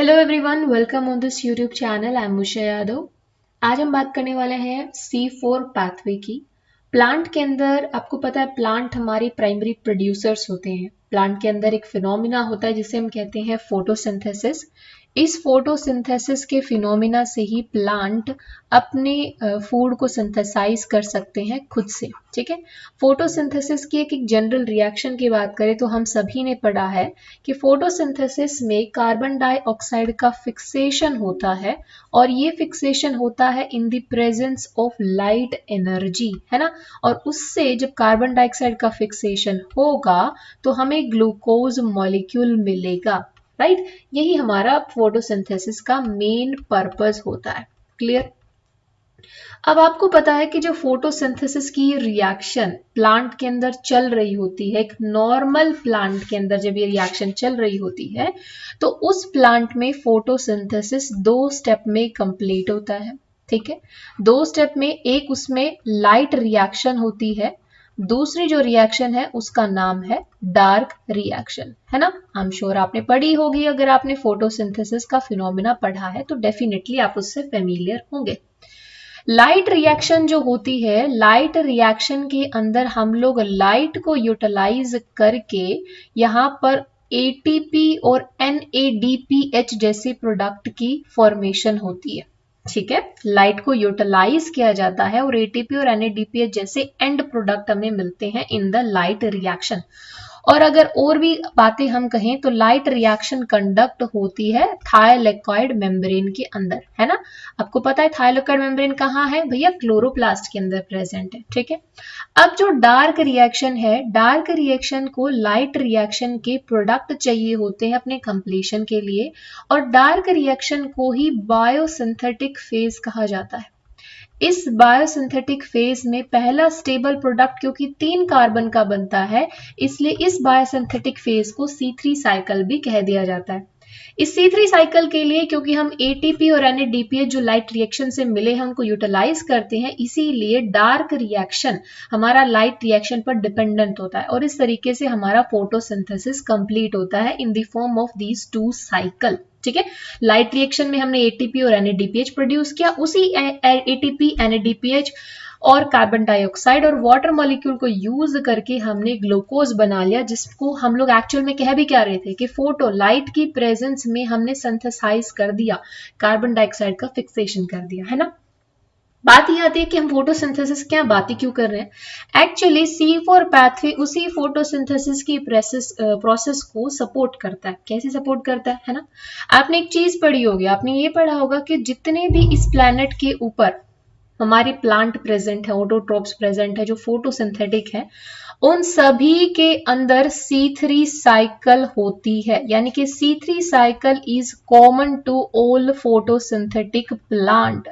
Hello everyone, welcome on this YouTube channel. I am Usha Yadav. आज हम बात करने वाले हैं C4 पाथवे की। प्लांट के अंदर आपको पता है, प्लांट हमारे प्राइमरी प्रोड्यूसर्स होते हैं। प्लांट के अंदर एक फिनोमिना होता है जिसे हम कहते हैं फोटोसिंथेसिस। इस फोटोसिंथेसिस के फिनोमिना से ही प्लांट अपने फूड को सिंथेसाइज कर सकते हैं खुद से। ठीक है, फोटोसिंथेसिस की एक जनरल रिएक्शन की बात करें तो हम सभी ने पढ़ा है कि फोटोसिंथेसिस में कार्बन डाइऑक्साइड का फिक्सेशन होता है और ये फिक्सेशन होता है in the presence of light energy, है ना। और उससे जब कार्बन डाइऑक्साइड का फिक्सेशन होगा तो हमें ग्लूकोज मॉलिक्यूल मिलेगा, राइट। यही हमारा फोटोसिंथेसिस का मेन पर्पस होता है। क्लियर। अब आपको पता है कि जो फोटोसिंथेसिस की रिएक्शन प्लांट के अंदर चल रही होती है, एक नॉर्मल प्लांट के अंदर जब ये रिएक्शन चल रही होती है तो उस प्लांट में फोटोसिंथेसिस 2 स्टेप में कंप्लीट होता है। ठीक है, 2 स्टेप में एक उसमें लाइट रिएक्शन होती है, दूसरी जो रिएक्शन है उसका नाम है डार्क रिएक्शन, है ना। आई एम श्योर आपने पढ़ी होगी। अगर आपने फोटोसिंथेसिस का फिनोमिना पढ़ा है तो डेफिनेटली आप उससे फेमिलियर होंगे। लाइट रिएक्शन जो होती है, लाइट रिएक्शन के अंदर हम लोग लाइट को यूटिलाइज करके यहाँ पर एटीपी और NADPH जैसे प्रोडक्ट की फॉर्मेशन होती है। ठीक है, लाइट को यूटिलाइज किया जाता है और एटीपी और NADPH जैसे एंड प्रोडक्ट हमें मिलते हैं इन द लाइट रिएक्शन। और अगर और भी बातें हम कहें तो लाइट रिएक्शन कंडक्ट होती है थायलैकोइड मेम्ब्रेन के अंदर, है ना। आपको पता है थायलैकोइड मेम्ब्रेन कहाँ है भैया? क्लोरोप्लास्ट के अंदर प्रेजेंट है। ठीक है, अब जो डार्क रिएक्शन है, डार्क रिएक्शन को लाइट रिएक्शन के प्रोडक्ट चाहिए होते हैं अपने कंप्लीशन के लिए, और डार्क रिएक्शन को ही बायोसिंथेटिक फेज कहा जाता है। इस बायोसिंथेटिक फेज में पहला स्टेबल प्रोडक्ट क्योंकि 3 कार्बन का बनता है, इसलिए इस बायोसिंथेटिक फेज को C3 साइकिल भी कह दिया जाता है। इस C3 साइकिल के लिए क्योंकि हम एटीपी और NADPH जो लाइट रिएक्शन से मिले हैं उनको यूटिलाइज करते हैं, इसीलिए डार्क रिएक्शन हमारा लाइट रिएक्शन पर डिपेंडेंट होता है और इस तरीके से हमारा फोटोसिंथेसिस कंप्लीट होता है in the form of these 2 cycle. ठीक है, लाइट रिएक्शन में हमने एटीपी और NADPH प्रोड्यूस किया, उसी एटीपी NADPH और कार्बन डाइऑक्साइड और वाटर मॉलिक्यूल को यूज करके हमने ग्लूकोज बना लिया, जिसको हम लोग एक्चुअल में कह भी क्या रहे थे कि फोटो लाइट की प्रेजेंस में हमने सिंथेसाइज कर दिया, कार्बन डाइऑक्साइड का फिक्सेशन कर दिया, है ना। बात ये आती है कि हम फोटोसिंथेसिस क्या बातें क्यों कर रहे हैं। एक्चुअली C4 पाथवे उसी फोटोसिंथेसिस की प्रोसेस को सपोर्ट करता है। कैसे सपोर्ट करता है ना। आपने एक चीज पढ़ी होगी, आपने ये पढ़ा होगा कि जितने भी इस प्लैनेट के ऊपर हमारे प्लांट प्रेजेंट है, ऑटोट्रोप्स प्रेजेंट है जो फोटोसिंथेटिक है, उन सभी के अंदर C3 साइकिल होती है, यानी कि C3 cycle is common to all photosynthetic plant.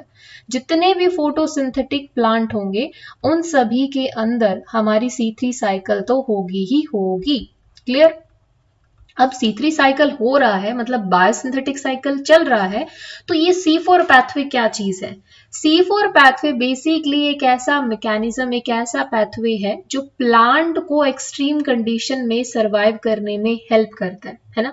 जितने भी फोटोसिंथेटिक प्लांट होंगे उन सभी के अंदर हमारी C3 साइकिल तो होगी ही होगी। क्लियर। अब C3 साइकिल हो रहा है मतलब बायोसिंथेटिक साइकिल चल रहा है, तो ये C4 पाथवे क्या चीज है? C4 पाथवे बेसिकली एक ऐसा मैकेनिज्म, एक ऐसा पाथवे है जो प्लांट को एक्सट्रीम कंडीशन में सरवाइव करने में हेल्प करता है ना।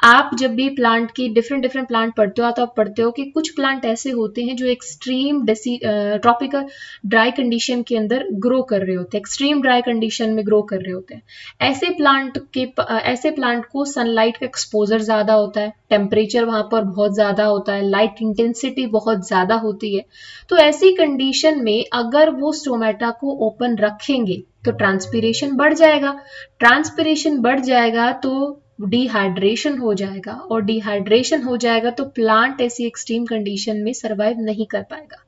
आप जब भी प्लांट की डिफरेंट प्लांट पढ़ते हो तो आप पढ़ते हो कि कुछ प्लांट ऐसे होते हैं जो एक्सट्रीम ट्रॉपिकल ड्राई कंडीशन के अंदर ग्रो कर रहे होते हैं, एक्सट्रीम ड्राई कंडीशन में ग्रो कर रहे होते हैं। ऐसे प्लांट को सनलाइट का एक्सपोजर ज्यादा होता है, टेम्परेचर वहां पर बहुत ज्यादा होता है, लाइट इंटेंसिटी बहुत ज्यादा होती है। तो ऐसी कंडीशन में अगर वो स्टोमेटा को ओपन रखेंगे तो ट्रांसपीरेशन बढ़ जाएगा, ट्रांसपीरेशन बढ़ जाएगा तो डिहाइड्रेशन हो जाएगा, और डिहाइड्रेशन हो जाएगा तो प्लांट ऐसी एक्सट्रीम कंडीशन में सरवाइव नहीं कर पाएगा।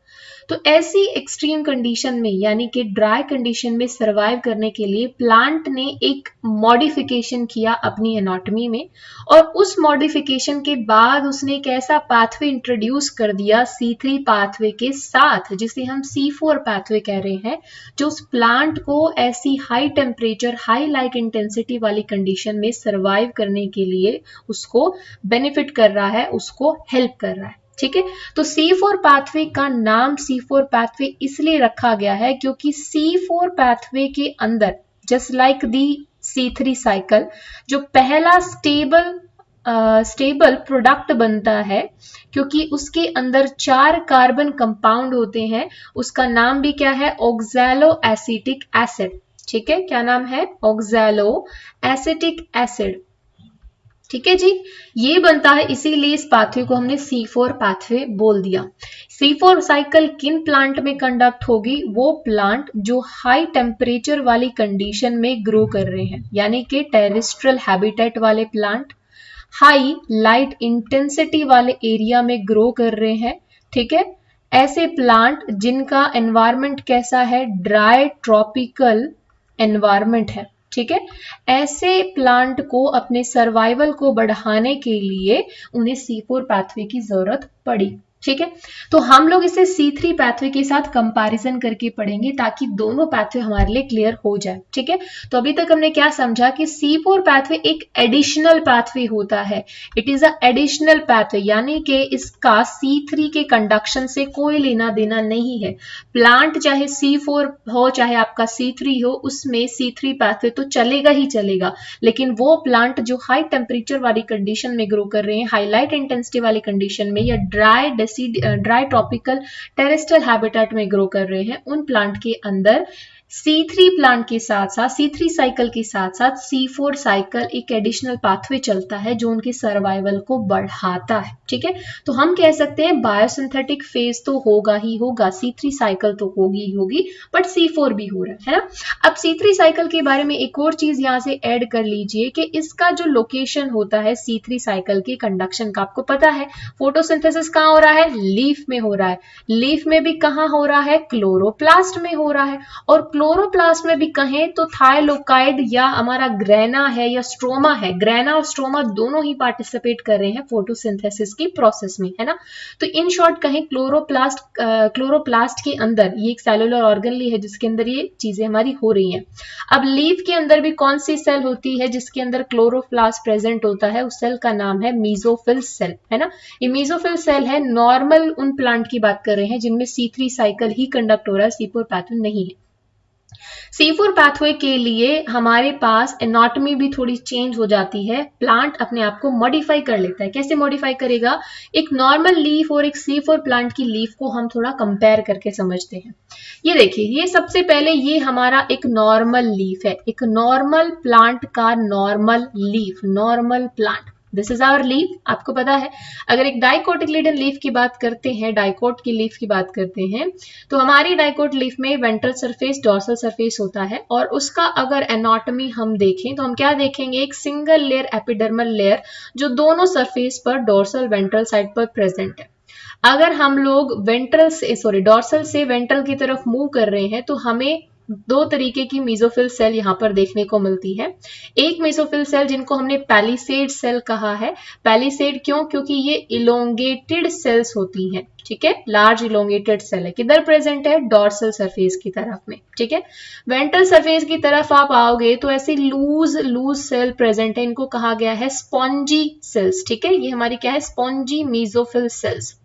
तो ऐसी एक्सट्रीम कंडीशन में यानी कि ड्राई कंडीशन में सरवाइव करने के लिए प्लांट ने एक मॉडिफिकेशन किया अपनी एनाटॉमी में, और उस मॉडिफिकेशन के बाद उसने एक ऐसा पाथवे इंट्रोड्यूस कर दिया C3 पाथवे के साथ, जिसे हम C4 पाथवे कह रहे हैं, जो उस प्लांट को ऐसी high temperature high light intensity वाली कंडीशन में सरवाइव करने के लिए उसको बेनिफिट कर रहा है, उसको हेल्प कर रहा है। ठीक है, तो C4 पाथवे का नाम C4 पाथवे इसलिए रखा गया है क्योंकि C4 पाथवे के अंदर just like the C3 cycle जो पहला स्टेबल स्टेबल प्रोडक्ट बनता है क्योंकि उसके अंदर 4 कार्बन कंपाउंड होते हैं। उसका नाम भी क्या है? Oxalo acetic acid. ठीक है, क्या नाम है? Oxalo acetic acid. ठीक है जी, ये बनता है, इसीलिए इस पाथवे को हमने C4 पाथवे बोल दिया। C4 साइकिल किन प्लांट में कंडक्ट होगी? वो प्लांट जो हाई टेम्परेचर वाली कंडीशन में ग्रो कर रहे हैं, यानी कि टेरेस्ट्रियल हैबिटेट वाले प्लांट, हाई लाइट इंटेंसिटी वाले एरिया में ग्रो कर रहे हैं। ठीक है, ऐसे प्लांट जिनका एनवायरमेंट कैसा है? ड्राई ट्रॉपिकल एनवायरमेंट है। ठीक है, ऐसे प्लांट को अपने सर्वाइवल को बढ़ाने के लिए उन्हें C4 पाथवे की जरूरत पड़ी। ठीक है, तो हम लोग इसे C3 पाथवे के साथ कंपैरिजन करके पढ़ेंगे ताकि दोनों पाथवे हमारे लिए क्लियर हो जाए। ठीक है, तो अभी तक हमने क्या समझा कि C4 पाथवे एक एडिशनल पाथवे होता है। It is a additional pathway, यानी कि इसका C3 के कंडक्शन से कोई लेना देना नहीं है। प्लांट चाहे C4 हो चाहे आपका C3 हो, उसमें C3 पाथवे तो चलेगा ही चलेगा, लेकिन वो प्लांट जो हाई टेम्परेचर वाली कंडीशन में ग्रो कर रहे हैं, हाई लाइट इंटेंसिटी वाली कंडीशन में, या ड्राई ट्रॉपिकल टेरेस्ट्रियल हैबिटेट में ग्रो कर रहे हैं, उन प्लांट के अंदर C3 प्लांट के साथ साथ C3 साइकिल के साथ साथ C4 साइकिल एक एडिशनल पाथवे चलता है जो उनके सर्वाइवल को बढ़ाता है। ठीक है, तो हम कह सकते हैं बायोसिंथेटिक फेज तो होगा ही होगा, C3 साइकिल तो होगी ही होगी, बट C4 भी हो रहा है ना। अब C3 साइकिल के बारे में एक और चीज यहाँ से ऐड कर लीजिए कि इसका जो लोकेशन होता है C3 साइकिल के कंडक्शन का, आपको पता है फोटोसिंथेसिस कहाँ हो रहा है? लीफ में हो रहा है। लीफ में भी कहाँ हो रहा है? क्लोरोप्लास्ट में हो रहा है। और क्लोरोप्लास्ट में भी कहें तो थाइलोकाइड या हमारा ग्रेना है या स्ट्रोमा है, ग्रेना और स्ट्रोमा दोनों ही पार्टिसिपेट कर रहे हैं फोटोसिंथेसिस की प्रोसेस में, है ना। तो इन शॉर्ट कहें क्लोरोप्लास्ट के अंदर ये एक सेलुलर ऑर्गेनली है जिसके अंदर ये चीजें हमारी हो रही हैं। अब लीफ के अंदर भी कौन सी सेल होती है जिसके अंदर क्लोरोप्लास्ट प्रेजेंट होता है? उस सेल का नाम है मीजोफिल सेल, है ना। ये मीजोफिल सेल है। नॉर्मल उन प्लांट की बात कर रहे हैं जिनमें C3 साइकिल ही कंडक्ट हो रहा है, C4 पाथवे नहीं है। C4 पाथवे के लिए हमारे पास एनाटॉमी भी थोड़ी चेंज हो जाती है। प्लांट अपने आप को मॉडिफाई कर लेता है। कैसे मॉडिफाई करेगा? एक नॉर्मल लीफ और एक C4 प्लांट की लीफ को हम थोड़ा कंपेयर करके समझते हैं। ये देखिए, ये सबसे पहले ये हमारा एक नॉर्मल लीफ है, एक नॉर्मल प्लांट का normal leaf, normal plant, this is our leaf. आपको पता है अगर एक डाइकोटिलेडन लीफ की बात करते हैं, डाइकोट की लीफ की बात करते हैं, तो हमारी डाइकोट लीफ में वेंट्रल सरफेस, डॉर्सल सरफेस होता है, और उसका अगर एनाटॉमी हम देखें तो हम क्या देखेंगे? एक सिंगल लेयर एपिडर्मल लेयर जो दोनों सरफेस पर डॉर्सल वेंट्रल साइड पर प्रेजेंट है। अगर हम लोग डॉर्सल से वेंट्रल की तरफ मूव कर रहे हैं तो हमें दो तरीके की मीजोफिल सेल यहाँ पर देखने को मिलती है। एक मीजोफिल सेल जिनको हमने पैलिसेड सेल कहा है। पैलिसेड क्यों? क्योंकि ये इलोंगेटेड सेल्स होती हैं। ठीक है, लार्ज इलोंगेटेड सेल है। किधर प्रेजेंट है? डॉर्सल सरफेस की तरफ में। ठीक है, वेंट्रल सरफेस की तरफ आप आओगे तो ऐसे लूज सेल प्रेजेंट है, इनको कहा गया है स्पॉन्जी सेल्स। ठीक है, ये हमारी क्या है? Spongy mesophyll cells,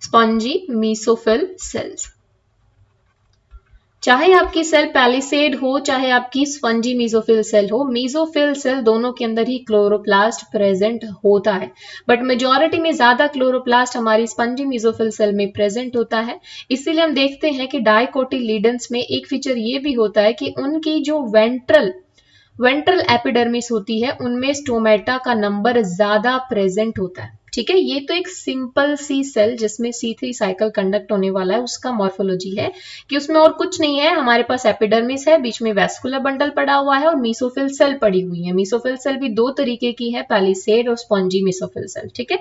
spongy mesophyll cells. चाहे आपकी सेल पैलिसेड हो चाहे आपकी स्पंजी मीजोफिल सेल हो, मीजोफिल सेल दोनों के अंदर ही क्लोरोप्लास्ट प्रेजेंट होता है, बट मेजॉरिटी में ज्यादा क्लोरोप्लास्ट हमारी स्पंजी मीजोफिल सेल में प्रेजेंट होता है। इसीलिए हम देखते हैं कि डाइकोटिलीडन्स में एक फीचर ये भी होता है कि उनकी जो वेंट्रल एपिडर्मिस होती है उनमें स्टोमेटा का नंबर ज्यादा प्रेजेंट होता है। ठीक है, ये तो एक सिंपल सी सेल जिसमें C3 साइकिल कंडक्ट होने वाला है उसका मॉर्फोलॉजी है कि उसमें और कुछ नहीं है। हमारे पास एपिडर्मिस है, बीच में वेस्कुलर बंडल पड़ा हुआ है और मीसोफिल सेल पड़ी हुई है। मीसोफिल सेल भी दो तरीके की है, पैलिसेड और स्पॉन्जी मीसोफिल सेल। ठीक है,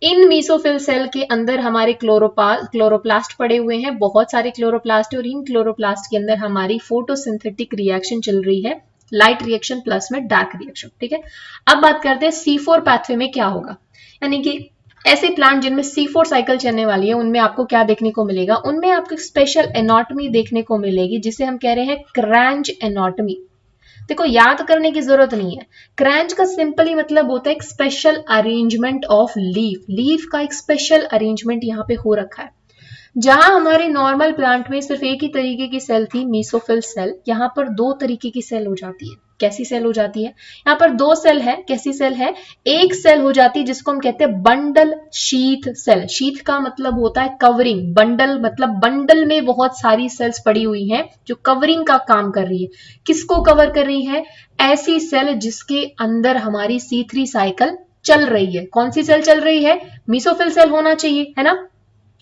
इन मीसोफिल सेल के अंदर हमारे क्लोरोप्लास्ट पड़े हुए हैं, बहुत सारे क्लोरोप्लास्ट, और इन क्लोरोप्लास्ट के अंदर हमारी फोटोसिंथेटिक रिएक्शन चल रही है, लाइट रिएक्शन प्लस में डार्क रिएक्शन। ठीक है, अब बात करते हैं C4 पाथवे में क्या होगा। यानी कि ऐसे प्लांट जिनमें C4 साइकिल चलने वाली है उनमें आपको क्या देखने को मिलेगा? उनमें आपको स्पेशल एनाटॉमी देखने को मिलेगी जिसे हम कह रहे हैं क्रैंच एनाटॉमी। देखो, याद करने की जरूरत नहीं है। क्रैंच का सिंपली मतलब होता है एक special arrangement of leaf. Leaf का एक स्पेशल अरेंजमेंट यहाँ पे हो रखा है। जहां हमारे नॉर्मल प्लांट में सिर्फ एक ही तरीके की सेल थी, मीसोफिल सेल, यहाँ पर दो तरीके की सेल हो जाती है। कैसी सेल हो जाती है? यहाँ पर दो सेल है, कैसी सेल है? एक सेल हो जाती है जिसको हम कहते हैं बंडल शीथ सेल। शीथ का मतलब होता है कवरिंग, बंडल मतलब बंडल में बहुत सारी सेल्स पड़ी हुई हैं जो कवरिंग का काम कर रही है। किसको कवर कर रही है? ऐसी सेल जिसके अंदर हमारी C3 साइकिल चल रही है। कौन सी सेल चल रही है? मेसोफिल सेल होना चाहिए, है ना?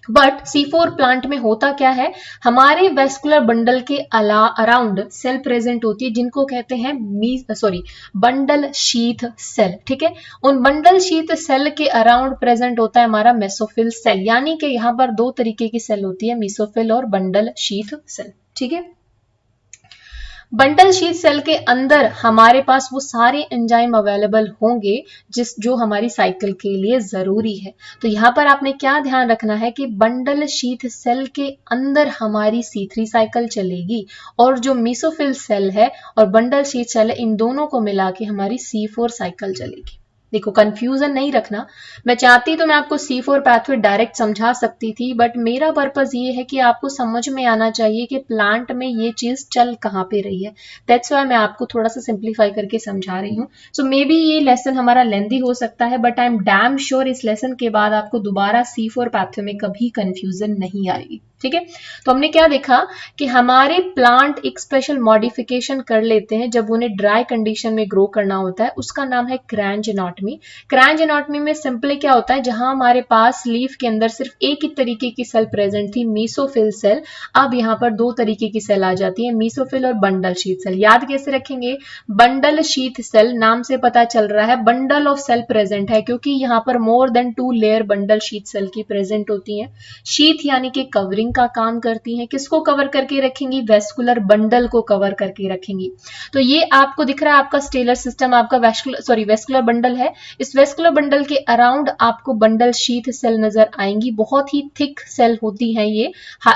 बट C4 प्लांट में होता क्या है, हमारे वेस्कुलर बंडल के अराउंड सेल प्रेजेंट होती है जिनको कहते हैं बंडल शीथ सेल। ठीक है, उन बंडल शीथ सेल के अराउंड प्रेजेंट होता है हमारा मेसोफिल सेल। यानी कि यहाँ पर दो तरीके की सेल होती है, मेसोफिल और बंडल शीथ सेल। ठीक है, बंडल शीथ सेल के अंदर हमारे पास वो सारे एंजाइम अवेलेबल होंगे जो हमारी साइकिल के लिए जरूरी है। तो यहाँ पर आपने क्या ध्यान रखना है कि बंडल शीथ सेल के अंदर हमारी C3 साइकिल चलेगी और जो मेसोफिल सेल है और बंडल शीथ सेल है, इन दोनों को मिला के हमारी C4 साइकिल चलेगी। देखो, कंफ्यूजन नहीं रखना। मैं चाहती तो मैं आपको C4 पाथवे डायरेक्ट समझा सकती थी, बट मेरा पर्पस ये है कि आपको समझ में आना चाहिए कि प्लांट में ये चीज चल कहाँ पे रही है। दैट्स वाई मैं आपको थोड़ा सा सिंप्लीफाई करके समझा रही हूँ। सो मे बी ये लेसन हमारा लेंदी हो सकता है, but I am damn sure इस लेसन के बाद आपको दोबारा C4 पाथवे में कभी कंफ्यूजन नहीं आएगी। ठीक है, तो हमने क्या देखा कि हमारे प्लांट एक स्पेशल मॉडिफिकेशन कर लेते हैं जब उन्हें ड्राई कंडीशन में ग्रो करना होता है, उसका नाम है क्रैंच एनाटॉमी। क्रैंच एनाटॉमी में सिंपली क्या होता है, जहां हमारे पास लीफ के अंदर सिर्फ एक ही तरीके की सेल प्रेजेंट थी, मेसोफिल सेल, अब यहाँ पर दो तरीके की सेल आ जाती है, मेसोफिल और बंडल शीथ सेल। याद कैसे रखेंगे? बंडल शीथ सेल नाम से पता चल रहा है बंडल ऑफ सेल प्रेजेंट है, क्योंकि यहाँ पर more than 2 layer bundle sheath cell की प्रेजेंट होती है। शीथ यानी कि कवरिंग का काम करती हैं। किसको कवर करके रखेंगी? वेस्कुलर बंडल को कवर करके रखेंगी। तो ये आपको दिख रहा है आपका स्टेलर सिस्टम, आपका वेस्कुलर बंडल है। इस वेस्कुलर बंडल के अराउंड आपको बंडल शीथ सेल नजर आएंगी, बहुत ही थिक सेल होती हैं ये,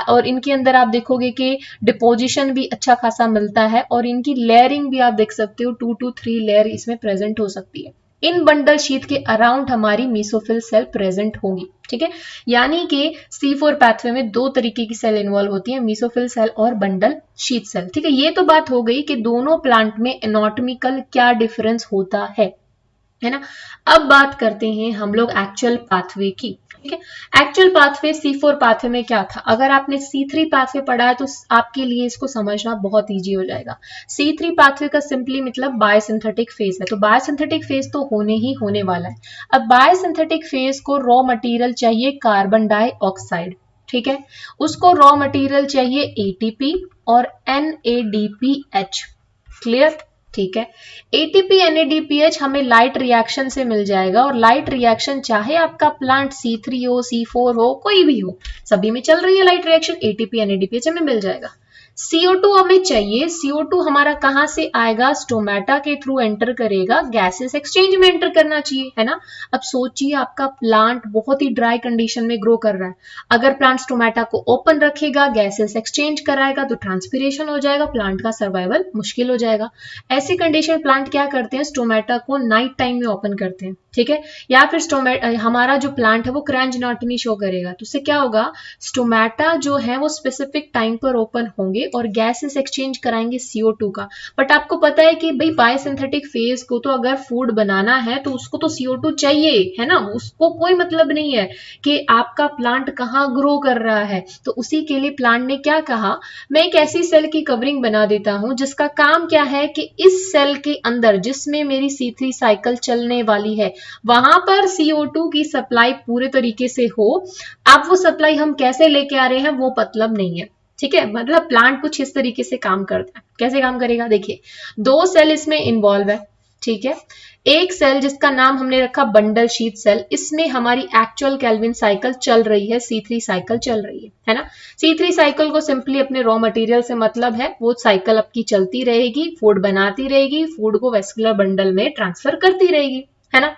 और इनके अंदर आप देखोगे कि डिपोजिशन भी अच्छा खासा मिलता है और इनकी लेयरिंग भी आप देख सकते हो, 2 to 3 लेयर इसमें प्रेजेंट हो सकती है। इन बंडल शीथ के अराउंड हमारी मेसोफिल सेल प्रेजेंट होगी। ठीक है, यानी कि C4 पाथवे में दो तरीके की सेल इन्वॉल्व होती है, मेसोफिल सेल और बंडल शीथ सेल। ठीक है, ये तो बात हो गई कि दोनों प्लांट में एनाटॉमिकल क्या डिफरेंस होता है ना। अब बात करते हैं हम लोग एक्चुअल पाथवे की। ठीक है, एक्चुअल पाथवे C4 पाथवे में क्या था? अगर आपने C3 पाथवे पढ़ा है तो आपके लिए इसको समझना बहुत इजी हो जाएगा। C3 पाथवे का सिंपली मतलब बायोसिंथेटिक फेज है, तो बायोसिंथेटिक फेज तो होने ही होने वाला है। अब बायोसिंथेटिक फेज को रॉ मटेरियल चाहिए कार्बन डाइऑक्साइड। ठीक है, उसको रॉ मटेरियल चाहिए ATP और NADPH। क्लियर? ठीक है, ATP NADPH हमें लाइट रिएक्शन से मिल जाएगा, और लाइट रिएक्शन चाहे आपका प्लांट C3 हो, C4 हो, कोई भी हो, सभी में चल रही है लाइट रिएक्शन, ATP NADPH हमें मिल जाएगा। CO2 हमें चाहिए। CO2 हमारा कहां से आएगा? स्टोमेटा के थ्रू एंटर करेगा, गैसेस एक्सचेंज में एंटर करना चाहिए, है ना। अब सोचिए आपका प्लांट बहुत ही ड्राई कंडीशन में ग्रो कर रहा है, अगर प्लांट स्टोमेटा को ओपन रखेगा, गैसेस एक्सचेंज कराएगा तो ट्रांसपिरेशन हो जाएगा, प्लांट का सर्वाइवल मुश्किल हो जाएगा। ऐसी कंडीशन प्लांट क्या करते हैं? स्टोमेटा को नाइट टाइम में ओपन करते हैं। ठीक है, या फिर हमारा जो प्लांट है वो क्रैंच एनाटॉमी शो करेगा, तो उससे क्या होगा? स्टोमेटा जो है वो स्पेसिफिक टाइम पर ओपन होंगे और गैसेस एक्सचेंज कराएंगे CO2 का। बट आपको पता है कि भाई बायोसिंथेटिक फेज को तो अगर फूड बनाना है तो उसको तो CO2 चाहिए, है ना। उसको कोई मतलब नहीं है कि आपका प्लांट कहाँ ग्रो कर रहा है। तो उसी के लिए प्लांट ने क्या कहा, मैं एक ऐसी सेल की कवरिंग बना देता हूं जिसका काम क्या है कि इस सेल के अंदर जिसमें मेरी C3 साइकिल चलने वाली है, वहां पर CO2 की सप्लाई पूरे तरीके से हो। अब वो सप्लाई हम कैसे लेके आ रहे हैं वो मतलब नहीं है। ठीक है, मतलब प्लांट कुछ इस तरीके से काम करता है। कैसे काम करेगा? देखिए, दो सेल इसमें इन्वॉल्व है। ठीक है, एक सेल जिसका नाम हमने रखा बंडल शीथ सेल, इसमें हमारी एक्चुअल केल्विन साइकिल चल रही है, C3 साइकिल चल रही है ना। C3 साइकिल को सिंपली अपने रॉ मटेरियल से मतलब है, वो साइकिल आपकी चलती रहेगी, फूड बनाती रहेगी, फूड को वेस्कुलर बंडल में ट्रांसफर करती रहेगी, है ना।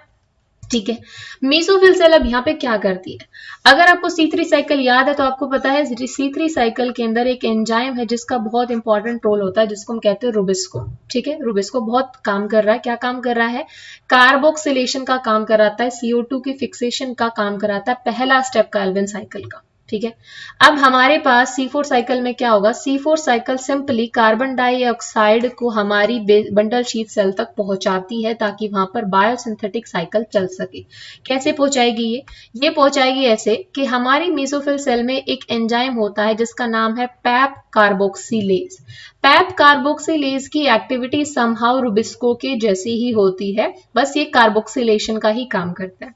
ठीक है, मेसोफिल सेल अब यहाँ पे क्या करती है? अगर आपको C3 साइकिल याद है तो आपको पता है C3 साइकिल के अंदर एक एंजाइम है जिसका बहुत इंपॉर्टेंट रोल होता है, जिसको हम कहते हैं रुबिस्को। ठीक है, रुबिस्को बहुत काम कर रहा है। क्या काम कर रहा है? कार्बोक्सिलेशन का काम कराता है, CO2 की फिक्सेशन का काम कराता है, पहला स्टेप केल्विन साइकिल का। ठीक है। अब हमारे पास C4 साइकिल में क्या होगा, C4 cycle simply carbon dioxide को हमारी बंडल शीथ सेल तक पहुंचाती है ताकि वहां पर बायोसिंथेटिक साइकिल चल सके। कैसे पहुंचाएगी ये पहुंचाएगी ऐसे कि हमारी मेसोफिल सेल में एक एंजाइम होता है जिसका नाम है पैप कार्बोक्सिलेज। पैप कार्बोक्सिलेज की एक्टिविटी समहाउ रुबिस्को के जैसी ही होती है, बस ये कार्बोक्सिलेशन का ही काम करता है।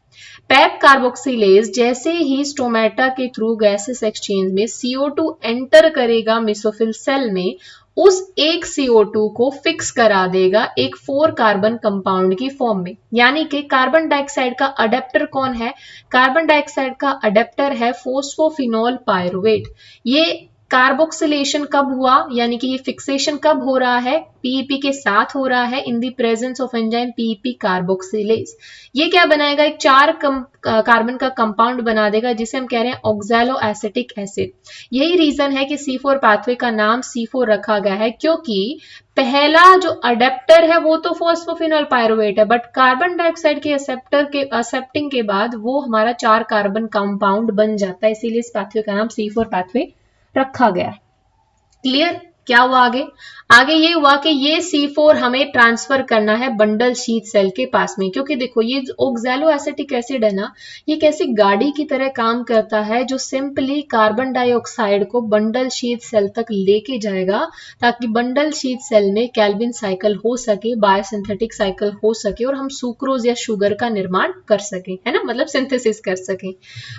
पैप कार्बोक्सिलेज जैसे ही स्टोमेटा के थ्रू गैसेस एक्सचेंज में CO2 एंटर करेगा मेसोफिल सेल में, उस एक CO2 को फिक्स करा देगा एक 4 कार्बन कंपाउंड की फॉर्म में। यानी कि कार्बन डाइऑक्साइड का अडेप्टर कौन है, कार्बन डाइऑक्साइड का अडेप्टर है फोस्फोफिनोल पायरुवेट। ये कार्बोक्सिलेशन कब हुआ, यानी कि ये फिक्सेशन कब हो रहा है, पीईपी के साथ हो रहा है in the presence of enzyme PEP carboxylase. ये क्या बनाएगा, एक 4 कार्बन का कंपाउंड बना देगा जिसे हम कह रहे हैं ऑक्सैलो एसिटिक एसिड। यही रीजन है कि C4 पाथवे का नाम C4 रखा गया है, क्योंकि पहला जो अडेप्टर है वो तो फोस्फोफिनोल पायरुवेट है, बट कार्बन डाइऑक्साइड के एक्सेप्टिंग के बाद वो हमारा 4 कार्बन कंपाउंड बन जाता है, इसीलिए इस पाथवे का नाम C4 पाथवे रखा गया। क्लियर, क्या हुआ आगे ये हुआ कि ये C4 हमें ट्रांसफर करना है बंडल शीथ सेल के पास में, क्योंकि देखो ये ऑक्सैलो एसिटिक एसिड है ना, ये कैसी गाड़ी की तरह काम करता है जो सिंपली कार्बन डाइऑक्साइड को बंडल शीथ सेल तक लेके जाएगा ताकि बंडल शीथ सेल में कैल्विन साइकिल हो सके, बायोसिंथेटिक साइकिल हो सके और हम सुक्रोज या शुगर का निर्माण कर सके, है ना, मतलब सिंथेसिस कर सके।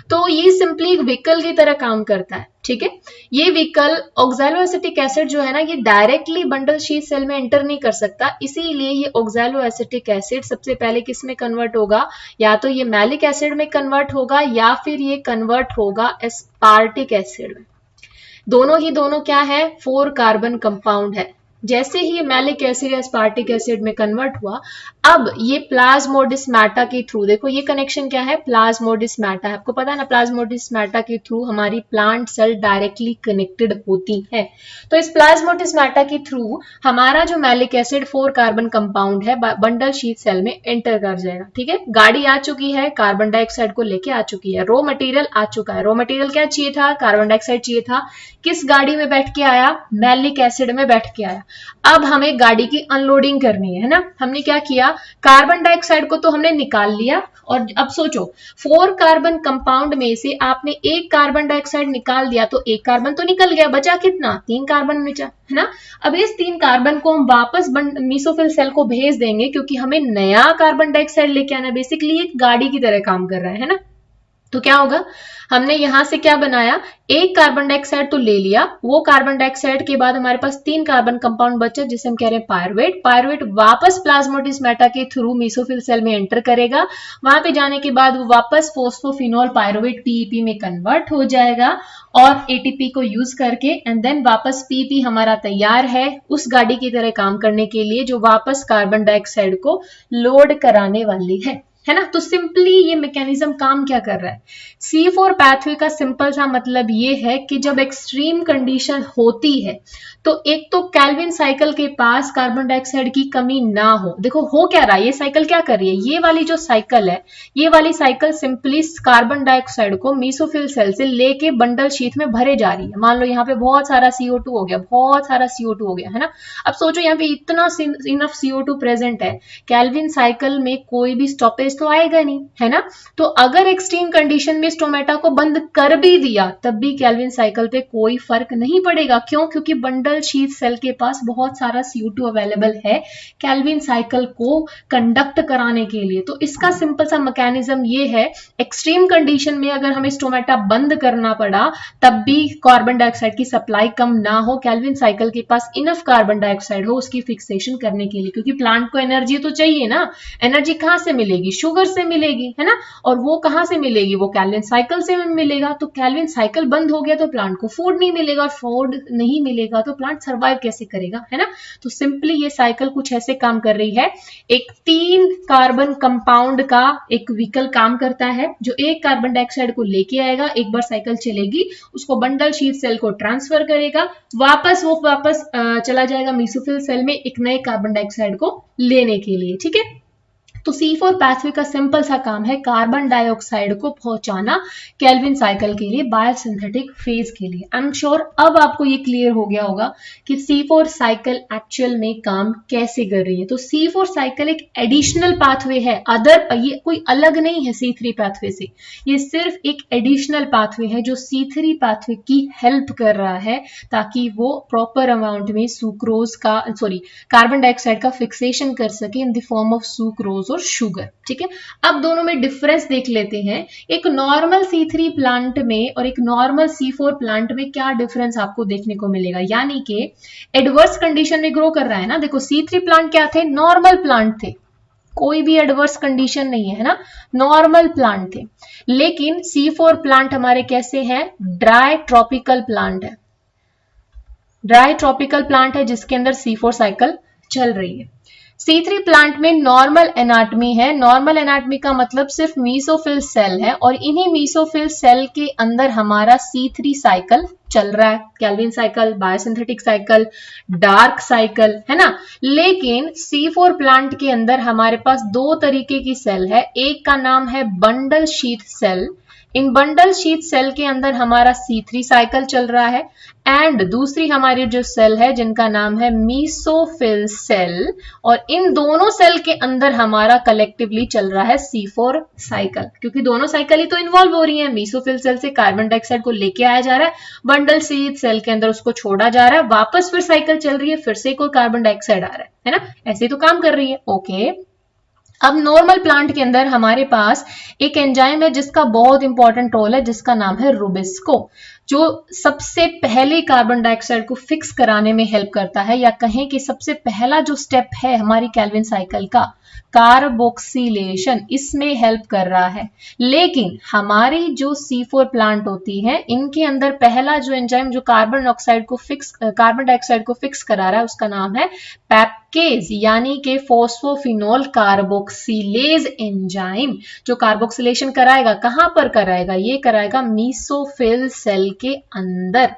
तो ये सिंपली एक व्हीकल की तरह काम करता है, ठीक है। ये व्हीकल ऑक्सैलो एसिटिक एसिड जो है ना, ये डायरेक्टली बंडल शीथ सेल में एंटर नहीं कर सकता, इसीलिए ये ऑक्सैलो एसिटिक एसिड सबसे पहले किस में कन्वर्ट होगा, या तो ये मैलिक एसिड में कन्वर्ट होगा या फिर ये कन्वर्ट होगा एस्पार्टिक एसिड में। दोनों क्या है, 4 कार्बन कंपाउंड है। जैसे ही मैलिक एसिड या एस्पार्टिक एसिड में कन्वर्ट हुआ, अब ये प्लाज्मोडिस्माटा के थ्रू, देखो ये कनेक्शन क्या है, प्लाज्मोडिस्माटा है, आपको पता है ना, प्लाज्मोडिस्माटा के थ्रू हमारी प्लांट सेल डायरेक्टली कनेक्टेड होती है। तो इस प्लाज्मोडिस्माटा के थ्रू हमारा जो मैलिक एसिड 4 कार्बन कंपाउंड है बंडल शीथ सेल में एंटर कर जाएगा, ठीक है। गाड़ी आ चुकी है, कार्बन डाइऑक्साइड को लेके आ चुकी है, रॉ मटेरियल आ चुका है। रॉ मटेरियल क्या चाहिए था, कार्बन डाइऑक्साइड चाहिए था। किस गाड़ी में बैठ के आया, मैलिक एसिड में बैठ के आया। अब हमें गाड़ी की अनलोडिंग करनी है ना, हमने क्या किया, कार्बन डाइऑक्साइड को तो हमने निकाल लिया, और अब सोचो 4 कार्बन कंपाउंड में से आपने एक कार्बन डाइऑक्साइड निकाल दिया तो एक कार्बन तो निकल गया, बचा कितना, 3 कार्बन बचा, है ना। अब इस 3 कार्बन को हम वापस मेसोफिल सेल को भेज देंगे, क्योंकि हमें नया कार्बन डाइऑक्साइड लेके आना, बेसिकली एक गाड़ी की तरह काम कर रहा है ना। तो क्या होगा, हमने यहां से क्या बनाया, एक कार्बन डाइऑक्साइड तो ले लिया, वो कार्बन डाइऑक्साइड के बाद हमारे पास 3 कार्बन कंपाउंड बचा जिसे हम कह रहे हैं पायरुवेट। पायरुवेट वापस प्लाज्मोडिस्माटा के थ्रू मेसोफिल सेल में एंटर करेगा, वहां पे जाने के बाद वो वापस फोस्फोफिनोल पायरुवेट पीईपी में कन्वर्ट हो जाएगा और एटीपी को यूज करके, एंड देन वापस पीईपी हमारा तैयार है उस गाड़ी की तरह काम करने के लिए जो वापस कार्बन डाइऑक्साइड को लोड कराने वाली है ना। तो सिंपली ये मैकेनिज्म काम क्या कर रहा है, C4 पाथवे का सिंपल सा मतलब ये है कि जब एक्सट्रीम कंडीशन होती है तो एक तो कैल्विन साइकिल के पास कार्बन डाइऑक्साइड की कमी ना हो। देखो हो क्या रहा है, ये साइकिल क्या कर रही है, ये वाली जो साइकिल है, ये वाली साइकिल सिंपली कार्बन डाइऑक्साइड को मेसोफिल सेल से लेके बंडल शीथ में भरे जा रही है। मान लो यहाँ पे बहुत सारा CO2 हो गया, बहुत सारा CO2 हो गया, है ना। अब सोचो यहाँ पे इतना इनफ CO2 प्रेजेंट है, कैल्विन साइकिल में कोई भी स्टॉपेज तो आएगा नहीं, है ना। तो अगर एक्सट्रीम कंडीशन में स्टोमेटा को बंद कर भी दिया तब भी कैल्विन साइकिल पे कोई फर्क नहीं पड़ेगा। क्यों, क्योंकि बंडल शीथ सेल के पास बहुत सारा CO2 अवेलेबल है कैल्विन साइकिल को कंडक्ट कराने के लिए। तो इसका सिंपल सा मैकेनिज्म ये है, एक्सट्रीम कंडीशन में अगर हमें स्टोमेटा बंद करना पड़ा तब भी कार्बन डाइऑक्साइड की सप्लाई कम ना हो, कैल्विन साइकिल के पास इनफ कार्बन डाइऑक्साइड हो उसकी फिक्सेशन करने के लिए, क्योंकि प्लांट को एनर्जी तो चाहिए ना। एनर्जी कहां से मिलेगी, शुगर से मिलेगी, है ना। और वो कहां से मिलेगी, वो कैल्विन साइकिल से मिलेगा। तो कैल्विन साइकिल बंद हो गया तो प्लांट को फूड नहीं मिलेगा, और फूड नहीं मिलेगा तो प्लांट सर्वाइव कैसे करेगा, है ना। तो सिंपली ये साइकिल कुछ ऐसे काम कर रही है, एक 3 कार्बन कंपाउंड का एक व्हीकल काम करता है जो एक कार्बन डाइऑक्साइड को लेके आएगा, एक बार साइकिल चलेगी, उसको बंडल शीथ सेल को ट्रांसफर करेगा, वो वापस चला जाएगा मेसोफिल सेल में एक नए कार्बन डाइऑक्साइड को लेने के लिए, ठीक है। तो C4 पाथवे का सिंपल सा काम है कार्बन डाइऑक्साइड को पहुंचाना केल्विन साइकिल के लिए बायोसिंथेटिक फेज के लिए। आई एम श्योर अब आपको ये क्लियर हो गया होगा कि C4 साइकिल एक्चुअल में काम कैसे कर रही है। तो C4 साइकिल एक एडिशनल पाथवे है, ये कोई अलग नहीं है C3 पाथवे से, ये सिर्फ एक एडिशनल पाथवे है जो C3 पाथवे की हेल्प कर रहा है ताकि वो प्रॉपर अमाउंट में कार्बन डाइऑक्साइड का फिक्सेशन कर सके in the form of sucrose और शुगर। ठीक है, अब दोनों में डिफरेंस देख लेते हैं। एक नॉर्मल C3 प्लांट में और एक नॉर्मल C4 प्लांट में क्या डिफरेंस आपको देखने को मिलेगा, यानी कि एडवर्स कंडीशन में ग्रो कर रहा है ना। देखो C3 प्लांट क्या थे, नॉर्मल प्लांट थे, कोई भी एडवर्स कंडीशन नहीं है ना, नॉर्मल प्लांट थे। लेकिन C4 प्लांट हमारे कैसे हैं, ड्राई ट्रॉपिकल प्लांट है, ड्राई ट्रॉपिकल प्लांट है जिसके अंदर C4 साइकिल चल रही है। C3 प्लांट में नॉर्मल एनाटमी है, नॉर्मल एनाटमी का मतलब सिर्फ मीसोफिल सेल है और इन्हीं मीसोफिल सेल के अंदर हमारा C3 साइकिल चल रहा है, Calvin cycle, biosynthetic cycle, dark cycle, है ना। लेकिन C4 प्लांट के अंदर हमारे पास दो तरीके की सेल है, एक का नाम है बंडल शीथ सेल। इन बंडल शीथ सेल के अंदर हमारा C3 साइकिल चल रहा है एंड दूसरी हमारी जो सेल है जिनका नाम है मीसोफिल सेल, और इन दोनों सेल के अंदर हमारा कलेक्टिवली चल रहा है C4 साइकिल, क्योंकि दोनों साइकिल ही तो इन्वॉल्व हो रही है। मीसोफिल सेल से कार्बन डाइऑक्साइड को लेके आया जा रहा है, बंडल शीथ सेल के अंदर उसको छोड़ा जा रहा है, वापस फिर साइकिल चल रही है, फिर से कोई कार्बन डाइऑक्साइड आ रहा है ना, ऐसे तो काम कर रही है। ओके, अब नॉर्मल प्लांट के अंदर हमारे पास एक एंजाइम है जिसका बहुत इंपॉर्टेंट रोल है, जिसका नाम है रुबिस्को, जो सबसे पहले कार्बन डाइऑक्साइड को फिक्स कराने में हेल्प करता है, या कहें कि सबसे पहला जो स्टेप है हमारी केल्विन साइकिल का, कार्बोक्सिलेशन, इसमें हेल्प कर रहा है। लेकिन हमारी जो C4 प्लांट होती है इनके अंदर पहला जो एंजाइम जो कार्बन डाइऑक्साइड को फिक्स करा रहा है उसका नाम है पैपकेज, यानी कि फोस्फोफिनोल कार्बोक्सिलेज एंजाइम, जो कार्बोक्सिलेशन कराएगा, कहां पर कराएगा, ये कराएगा मीसोफिल सेल के अंदर।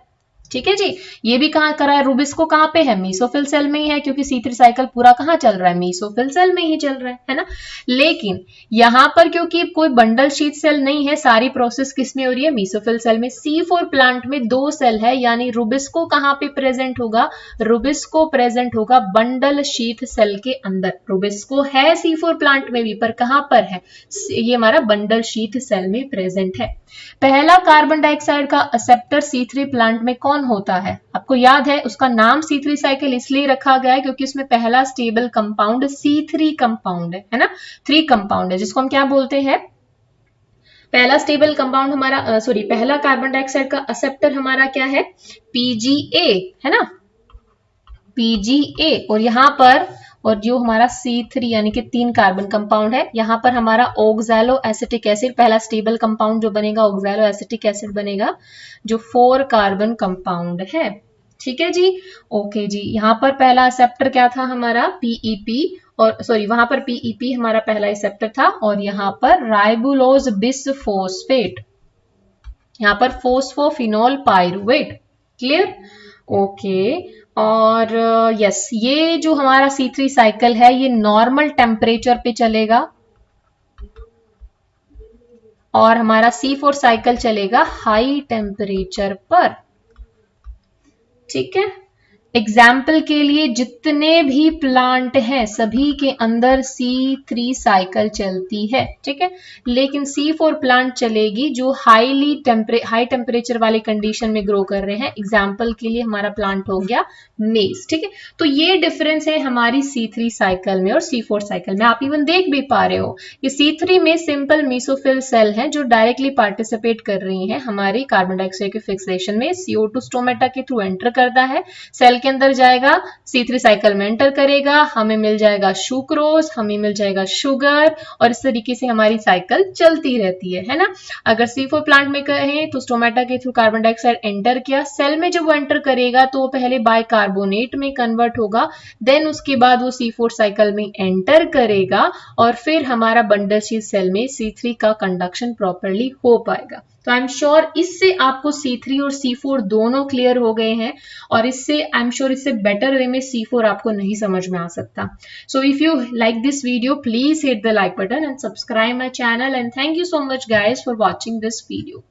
ठीक है जी, ये भी कहां करा है, रुबिस्को कहां पे है, मीसोफिल सेल में ही है, क्योंकि C3 साइकिल पूरा कहां चल रहा है, मीसोफिल सेल में ही चल रहा है ना। लेकिन यहां पर क्योंकि कोई बंडल शीथ सेल नहीं है, सारी प्रोसेस किसमें हो रही है, मीसोफिल सेल में। C4 प्लांट में दो सेल है, यानी रुबिस्को कहां पे प्रेजेंट होगा, रुबिस्को प्रेजेंट होगा बंडल शीथ सेल के अंदर। रुबिस्को है C4 प्लांट में भी, पर कहां पर है, ये हमारा बंडल शीथ सेल में प्रेजेंट है। पहला कार्बन डाइऑक्साइड का एक्सेप्टर C3 प्लांट में कौन होता है, आपको याद है, उसका नाम C3 साइकिल इसलिए रखा गया है क्योंकि उसमें पहला स्टेबल कंपाउंड C3 कंपाउंड है ना, 3 कंपाउंड है, जिसको हम क्या बोलते हैं, पहला स्टेबल कंपाउंड हमारा पहला कार्बन डाइऑक्साइड का एक्सेप्टर हमारा क्या है, PGA, है ना, PGA। और यहां पर और जो हमारा C3 यानी कि 3 कार्बन कंपाउंड है, यहां पर हमारा ऑक्सैलो एसिटिक एसिड, पहला स्टेबल कंपाउंड जो बनेगा ऑक्सैलो एसिटिक एसिड बनेगा, जो 4 कार्बन कंपाउंड है। ठीक है जी, ओके जी, यहां पर पहला एक्सेप्टर क्या था हमारा, PEP, और वहां पर PEP हमारा पहला एक्सेप्टर था, और यहां पर राइबुलोज बिसफॉस्फेट, यहां पर फोस्फोफिनोल पाइरुवेट। Clear, okay. और यस, ये जो हमारा C3 साइकिल है ये नॉर्मल टेम्परेचर पे चलेगा और हमारा C4 साइकिल चलेगा हाई टेम्परेचर पर। ठीक है, एग्जाम्पल के लिए जितने भी प्लांट हैं सभी के अंदर C3 साइकिल चलती है। ठीक है, लेकिन C4 प्लांट चलेगी जो हाई टेम्परेचर वाले कंडीशन में ग्रो कर रहे हैं। एग्जाम्पल के लिए हमारा प्लांट हो गया मेज। ठीक है, तो ये डिफरेंस है हमारी C3 साइकिल में और C4 साइकिल में। आप इवन देख भी पा रहे हो कि C3 में सिंपल मीसोफिल सेल है जो डायरेक्टली पार्टिसिपेट कर रही है हमारी कार्बन डाइऑक्साइड के फिक्सेशन में, CO2 स्टोमेटा के थ्रू एंटर करता है, सेल के अंदर जाएगा, C3 साइकिल में एंटर करेगा, हमें मिल जाएगा सुक्रोज, हमें मिल जाएगा शुगर, और इस तरीके से हमारी साइकिल चलती रहती है ना। अगर C4 प्लांट में कहें तो स्टोमेटा के थ्रू कार्बन डाइऑक्साइड एंटर किया, सेल में जब वो एंटर करेगा तो वो पहले बाइकार्बोनेट में कन्वर्ट होगा, देन उसके बाद वो C4 साइकिल में एंटर करेगा और फिर हमारा बंडल शीथ सेल में C3 का कंडक्शन प्रॉपरली हो पाएगा। तो आई एम श्योर इससे आपको C3 और C4 दोनों क्लियर हो गए हैं, और इससे आई एम श्योर इससे बेटर वे में C4 आपको नहीं समझ में आ सकता. So if you like this video, please hit the like button and subscribe my channel, and thank you so much guys for watching this video.